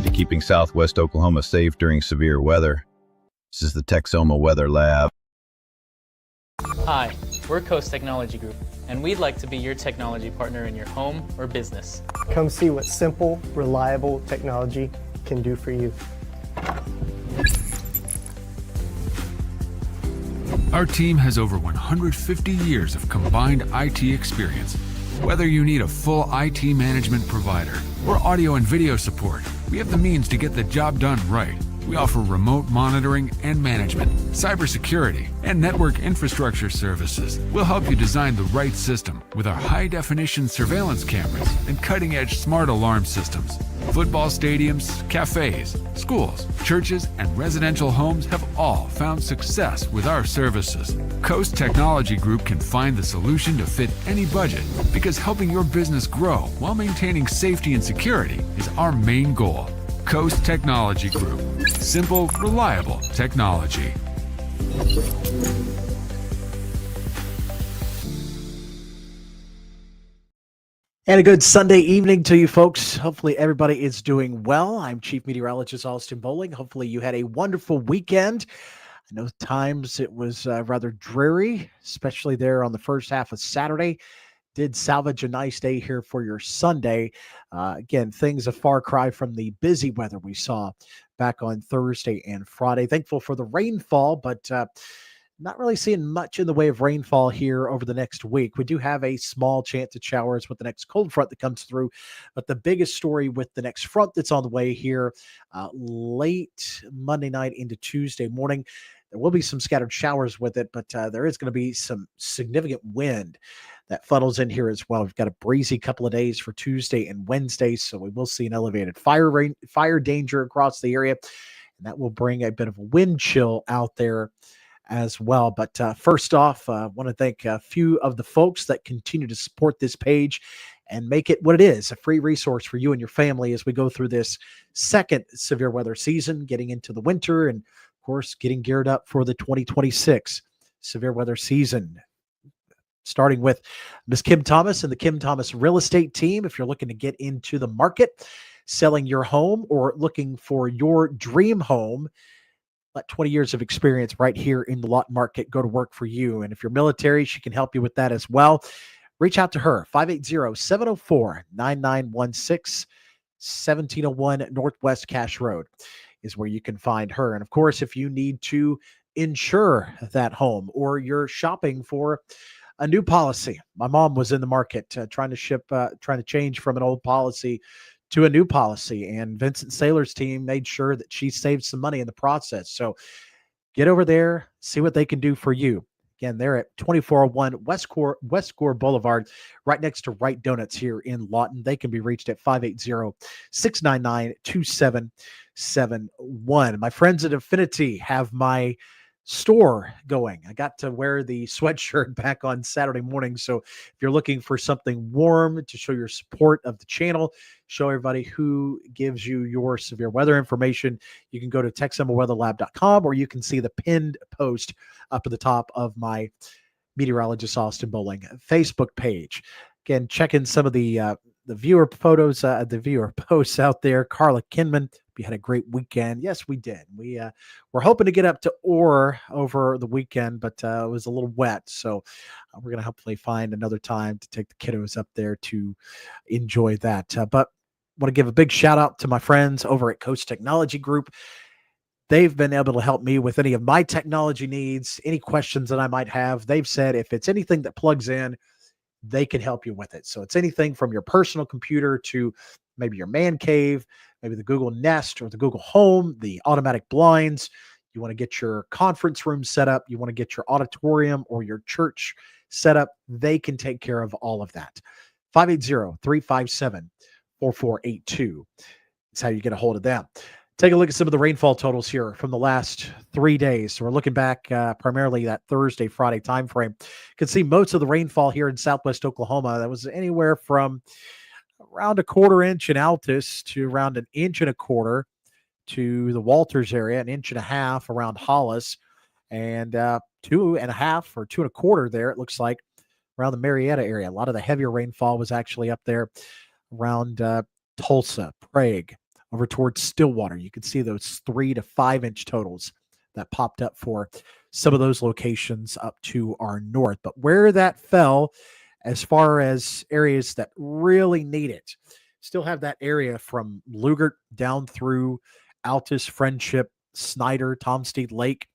dedicated to keeping Southwest Oklahoma safe during severe weather. This is the Texoma Weather Lab. Hi, we're Coast Technology Group, and we'd like to be your technology partner in your home or business. Come see what simple, reliable technology can do for you. Our team has over 150 years of combined IT experience. Whether you need a full IT management provider or audio and video support, we have the means to get the job done right. We offer remote monitoring and management, cybersecurity, and network infrastructure services. We'll help you design the right system with our high-definition surveillance cameras and cutting-edge smart alarm systems. Football stadiums, cafes, schools, churches, and residential homes have all found success with our services. Coast Technology Group can find the solution to fit any budget because helping your business grow while maintaining safety and security is our main goal. Coast Technology Group. Simple, reliable technology. And a good Sunday evening to you folks. Hopefully everybody is doing well. I'm Chief Meteorologist Austin Bowling. Hopefully you had a wonderful weekend. I know at times it was rather dreary, especially there on the first half of Saturday. Did salvage a nice day here for your Sunday. Again, things a far cry from the busy weather we saw back on Thursday and Friday. Thankful for the rainfall, but not really seeing much in the way of rainfall here over the next week. We do have a small chance of showers with the next cold front that comes through, but the biggest story with the next front that's on the way here late Monday night into Tuesday morning, there will be some scattered showers with it, but there is going to be some significant wind that funnels in here as well. We've got a breezy couple of days for Tuesday and Wednesday, so we will see an elevated fire danger across the area, and that will bring a bit of a wind chill out there as well. But first off, I want to thank a few of the folks that continue to support this page and make it what it is, a free resource for you and your family as we go through this second severe weather season, getting into the winter, and of course, getting geared up for the 2026 severe weather season. Starting with Ms. Kim Thomas and the Kim Thomas Real Estate Team. If you're looking to get into the market, selling your home, or looking for your dream home, let 20 years of experience right here in the lot market go to work for you. And if you're military, she can help you with that as well. Reach out to her, 580-704-9916, 1701 Northwest Cache Road is where you can find her. And of course, if you need to insure that home or you're shopping for a new policy. My mom was in the market trying to change from an old policy to a new policy, and Vincent Saylor's team made sure that she saved some money in the process. So get over there, see what they can do for you. Again, they're at 2401 West Core Boulevard, right next to Wright Donuts here in Lawton. They can be reached at 580-699-2771. My friends at Affinity have my store going. I got to wear the sweatshirt back on Saturday morning. So if you're looking for something warm to show your support of the channel, show everybody who gives you your severe weather information, you can go to TexomaWeatherLab.com, or you can see the pinned post up at the top of my Meteorologist Austin Bowling Facebook page. Again, check in some of the viewer photos, the viewer posts out there. Carla Kinman, we had a great weekend. Yes, we did. We were hoping to get up to Orr over the weekend, but it was a little wet. So we're going to hopefully find another time to take the kiddos up there to enjoy that. But I want to give a big shout out to my friends over at Coast Technology Group. They've been able to help me with any of my technology needs, any questions that I might have. They've said if it's anything that plugs in, they can help you with it. So it's anything from your personal computer to maybe your man cave, maybe the Google Nest or the Google Home, the automatic blinds. You want to get your conference room set up. You want to get your auditorium or your church set up. They can take care of all of that. 580-357-4482 is how you get a hold of them. Take a look at some of the rainfall totals here from the last 3 days. So we're looking back primarily that Thursday, Friday timeframe. You can see most of the rainfall here in Southwest Oklahoma. That was anywhere from around a 1/4 inch in Altus to around 1.25 inches to the Walters area, 1.5 inches around Hollis, and 2.5 or 2.25 there, it looks like, around the Marietta area. A lot of the heavier rainfall was actually up there around Tulsa, Prague, over towards Stillwater. You can see those 3 to 5 inch totals that popped up for some of those locations up to our north. But where that fell, as far as areas that really need it, still have that area from Lugert down through Altus, Friendship, Snyder, Tomsteed Lake,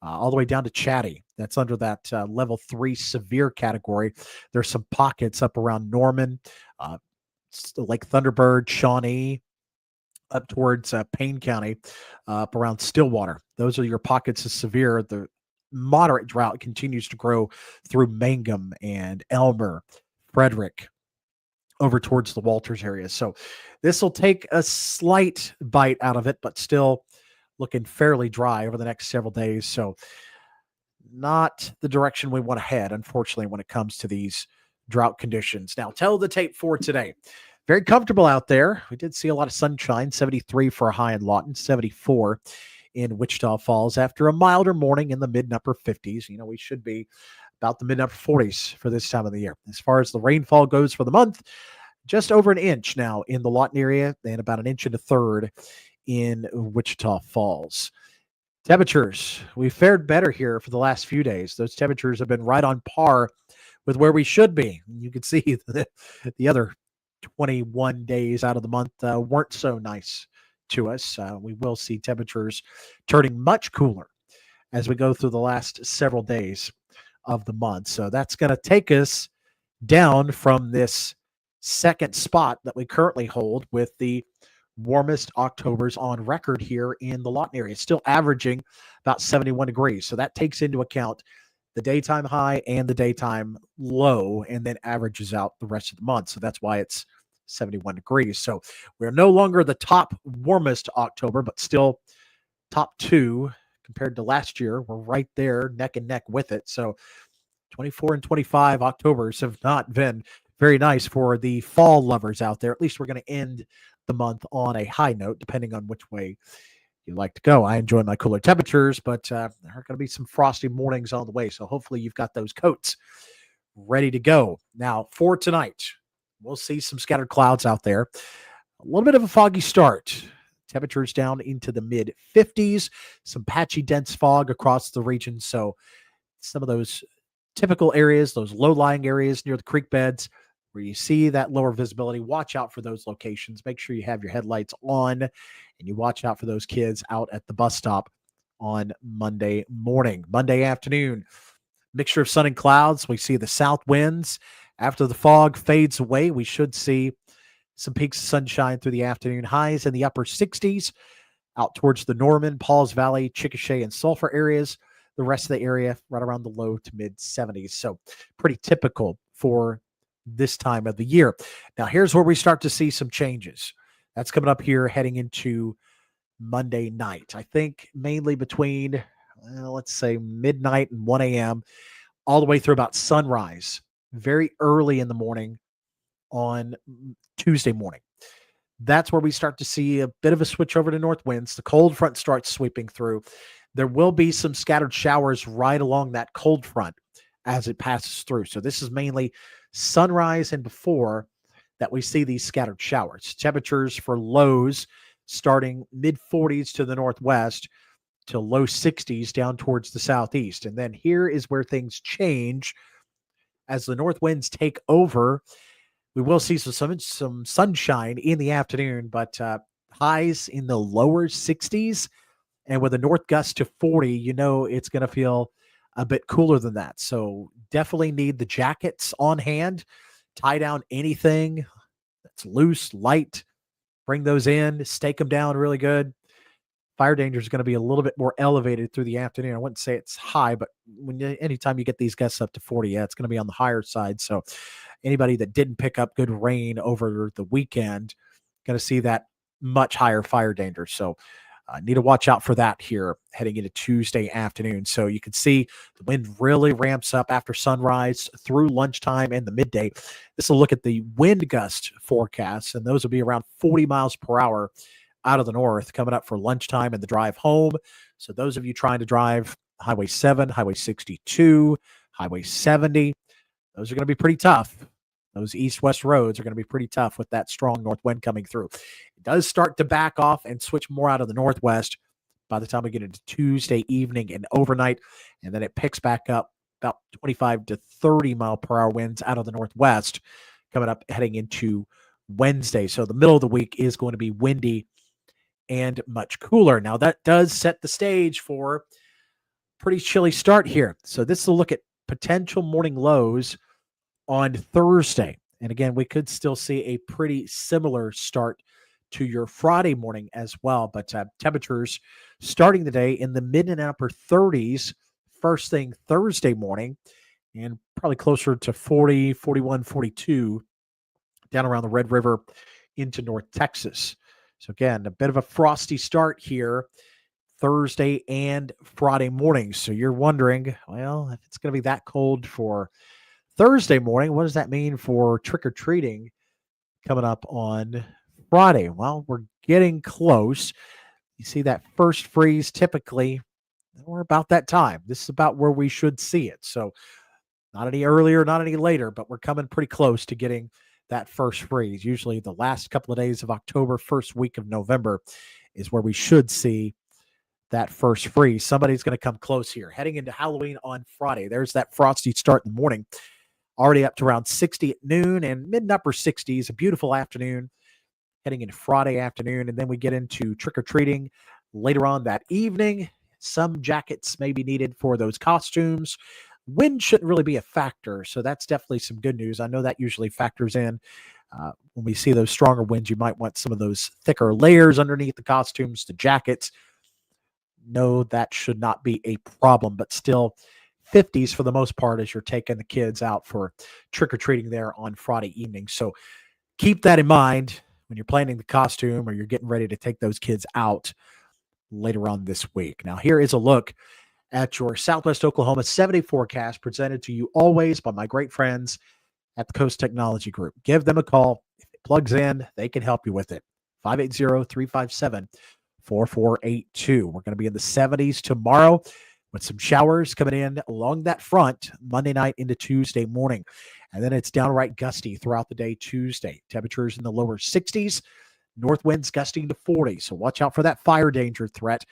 all the way down to Chatty. That's under that level 3 severe category. There's some pockets up around Norman, Lake Thunderbird, Shawnee, up towards Payne County, up around Stillwater. Those are your pockets of severe. The moderate drought continues to grow through Mangum and Elmer, Frederick, over towards the Walters area. So this will take a slight bite out of it, but still looking fairly dry over the next several days. So not the direction we want to head, unfortunately, when it comes to these drought conditions. Now, tell the tape for today. Very comfortable out there. We did see a lot of sunshine, 73 for a high in Lawton, 74 in Wichita Falls after a milder morning in the mid and upper 50s. You know, we should be about the mid and upper 40s for this time of the year. As far as the rainfall goes for the month, just over an inch now in the Lawton area and about an inch and a third in Wichita Falls. Temperatures, we fared better here for the last few days. Those temperatures have been right on par with where we should be. You can see the other 21 days out of the month weren't so nice to us. We will see temperatures turning much cooler as we go through the last several days of the month. So that's going to take us down from this second spot that we currently hold with the warmest Octobers on record here in the Lawton area, still averaging about 71 degrees. So that takes into account the daytime high and the daytime low, and then averages out the rest of the month. So that's why it's 71 degrees. So we're no longer the top warmest October, but still top 2 compared to last year. We're right there neck and neck with it. So 24 and 25 Octobers have not been very nice for the fall lovers out there. At least we're going to end the month on a high note, depending on which way you like to go. I enjoy my cooler temperatures, but there are going to be some frosty mornings on the way. So hopefully you've got those coats ready to go. Now for tonight, we'll see some scattered clouds out there. A little bit of a foggy start. Temperatures down into the mid 50s, some patchy dense fog across the region. So some of those typical areas, those low-lying areas near the creek beds where you see that lower visibility, watch out for those locations. Make sure you have your headlights on and you watch out for those kids out at the bus stop on Monday morning. Monday afternoon, mixture of sun and clouds. We see the south winds. After the fog fades away, we should see some peaks of sunshine through the afternoon. Highs in the upper 60s out towards the Norman, Pauls Valley, Chickasha, and Sulphur areas. The rest of the area right around the low to mid 70s. So pretty typical for this time of the year. Now here's where we start to see some changes. That's coming up here heading into Monday night. I think mainly between, let's say midnight and 1 a.m. all the way through about sunrise, very early in the morning on Tuesday morning. That's where we start to see a bit of a switch over to north winds. The cold front starts sweeping through. There will be some scattered showers right along that cold front as it passes through. So this is mainly sunrise and before that we see these scattered showers. Temperatures for lows starting mid 40s to the northwest to low 60s down towards the southeast. And then here is where things change as the north winds take over. We will see some sunshine in the afternoon, but highs in the lower 60s. And with a north gust to 40, you know it's going to feel a bit cooler than that. So definitely need the jackets on hand. Tie down anything that's loose, light. Bring those in. Stake them down really good. Fire danger is going to be a little bit more elevated through the afternoon. I wouldn't say it's high, but anytime you get these gusts up to 40, yeah, it's going to be on the higher side. So anybody that didn't pick up good rain over the weekend, going to see that much higher fire danger. So need to watch out for that here heading into Tuesday afternoon. So you can see the wind really ramps up after sunrise through lunchtime and the midday. This will look at the wind gust forecasts, and those will be around 40 miles per hour out of the north coming up for lunchtime and the drive home. So those of you trying to drive Highway 7, Highway 62, Highway 70, those are going to be pretty tough. Those east-west roads are going to be pretty tough with that strong north wind coming through. It does start to back off and switch more out of the northwest by the time we get into Tuesday evening and overnight, and then it picks back up about 25 to 30 mile per hour winds out of the northwest coming up heading into Wednesday. So the middle of the week is going to be windy and much cooler. Now that does set the stage for pretty chilly start here. So this is a look at potential morning lows on Thursday. And again, we could still see a pretty similar start to your Friday morning as well. But temperatures starting the day in the mid and upper 30s first thing Thursday morning, and probably closer to 40, 41, 42 down around the Red River into North Texas. So again, a bit of a frosty start here Thursday and Friday morning. So you're wondering, well, if it's going to be that cold for Thursday morning, what does that mean for trick-or-treating coming up on Friday? Well, we're getting close. You see that first freeze typically, we're about that time. This is about where we should see it. So not any earlier, not any later, but we're coming pretty close to getting that first freeze. Usually the last couple of days of October, first week of November is where we should see that first freeze. Somebody's going to come close here. Heading into Halloween on Friday, there's that frosty start in the morning. Already up to around 60 at noon and mid and upper 60s, a beautiful afternoon heading into Friday afternoon. And then we get into trick-or-treating later on that evening. Some jackets may be needed for those costumes. Wind shouldn't really be a factor, so that's definitely some good news. I know that usually factors in when we see those stronger winds. You might want some of those thicker layers underneath the costumes, the jackets. No, that should not be a problem, but still 50s for the most part as you're taking the kids out for trick-or-treating there on Friday evening. So keep that in mind when you're planning the costume or you're getting ready to take those kids out later on this week. Now, here is a look at your Southwest Oklahoma 7-day forecast presented to you always by my great friends at the Coast Technology Group. Give them a call. If it plugs in, they can help you with it. 580-357-4482. We're going to be in the 70s tomorrow with some showers coming in along that front Monday night into Tuesday morning. And then it's downright gusty throughout the day Tuesday. Temperatures in the lower 60s, north winds gusting to 40. So watch out for that fire danger threat.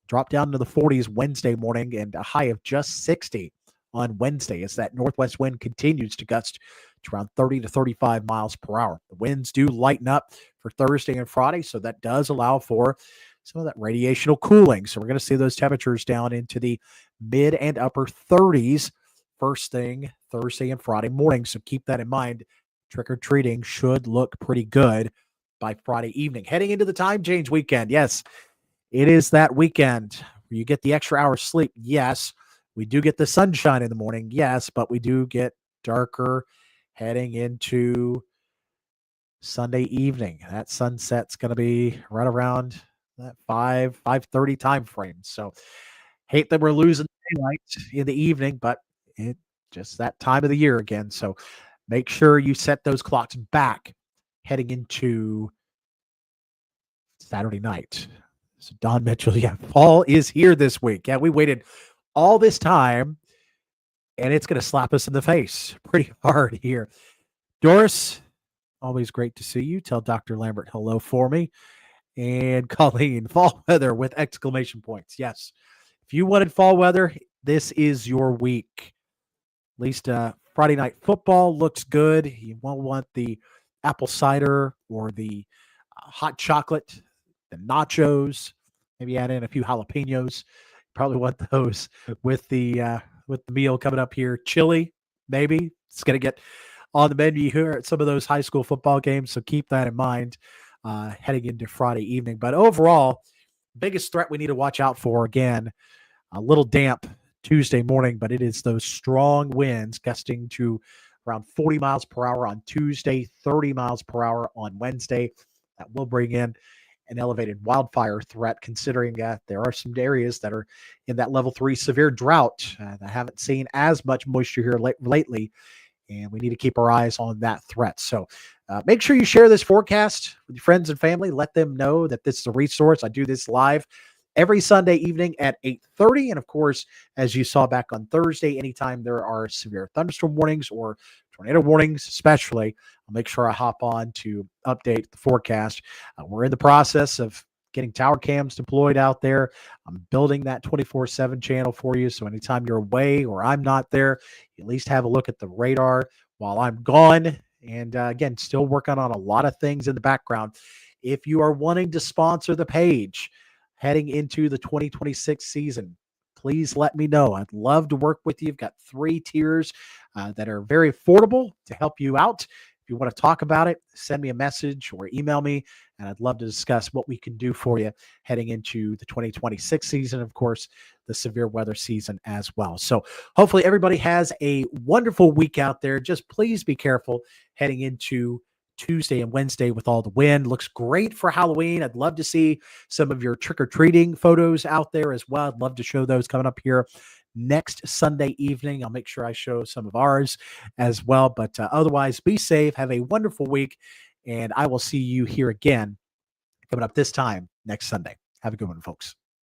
Drop down to the 40s Wednesday morning and a high of just 60 on Wednesday as that northwest wind continues to gust to around 30 to 35 miles per hour. The winds do lighten up for Thursday and Friday, so that does allow for some of that radiational cooling. So we're going to see those temperatures down into the mid and upper 30s first thing Thursday and Friday morning. So keep that in mind. Trick-or-treating should look pretty good by Friday evening. Heading into the time change weekend. Yes, it is that weekend where you get the extra hour sleep. Yes, we do get the sunshine in the morning. Yes, but we do get darker heading into Sunday evening. That sunset's going to be right around that 5:30 time frame. So hate that we're losing daylight in the evening, but it just that time of the year again. So make sure you set those clocks back heading into Saturday night. So Don Mitchell, yeah, fall is here this week. Yeah, we waited all this time, and it's going to slap us in the face pretty hard here. Doris, always great to see you. Tell Dr. Lambert hello for me. And Colleen, fall weather with exclamation points. Yes, if you wanted fall weather, this is your week. At least Friday night football looks good. You won't want the apple cider or the hot chocolate, the nachos. Maybe add in a few jalapenos. Probably want those with the meal coming up here. Chili, maybe. It's going to get on the menu here at some of those high school football games, so keep that in mind heading into Friday evening. But overall, biggest threat we need to watch out for, again, a little damp Tuesday morning, but it is those strong winds gusting to around 40 miles per hour on Tuesday, 30 miles per hour on Wednesday. That will bring in an elevated wildfire threat, considering there are some areas that are in that level 3 severe drought that haven't seen as much moisture here lately, and we need to keep our eyes on that threat. So make sure you share this forecast with your friends and family. Let them know that this is a resource. I do this live every Sunday evening at 8:30. And of course, as you saw back on Thursday, anytime there are severe thunderstorm warnings or tornado warnings, especially, I'll make sure I hop on to update the forecast. We're in the process of getting tower cams deployed out there. I'm building that 24/7 channel for you. So anytime you're away or I'm not there, you at least have a look at the radar while I'm gone. And again, still working on a lot of things in the background. If you are wanting to sponsor the page heading into the 2026 season, please let me know. I'd love to work with you. I've got 3 tiers that are very affordable to help you out. If you want to talk about it, send me a message or email me, and I'd love to discuss what we can do for you heading into the 2026 season, of course, the severe weather season as well. So hopefully everybody has a wonderful week out there. Just please be careful heading into Tuesday and Wednesday with all the wind. Looks great for Halloween. I'd love to see some of your trick-or-treating photos out there as well. I'd love to show those coming up here next Sunday evening. I'll make sure I show some of ours as well. But otherwise, be safe. Have a wonderful week. And I will see you here again coming up this time next Sunday. Have a good one, folks.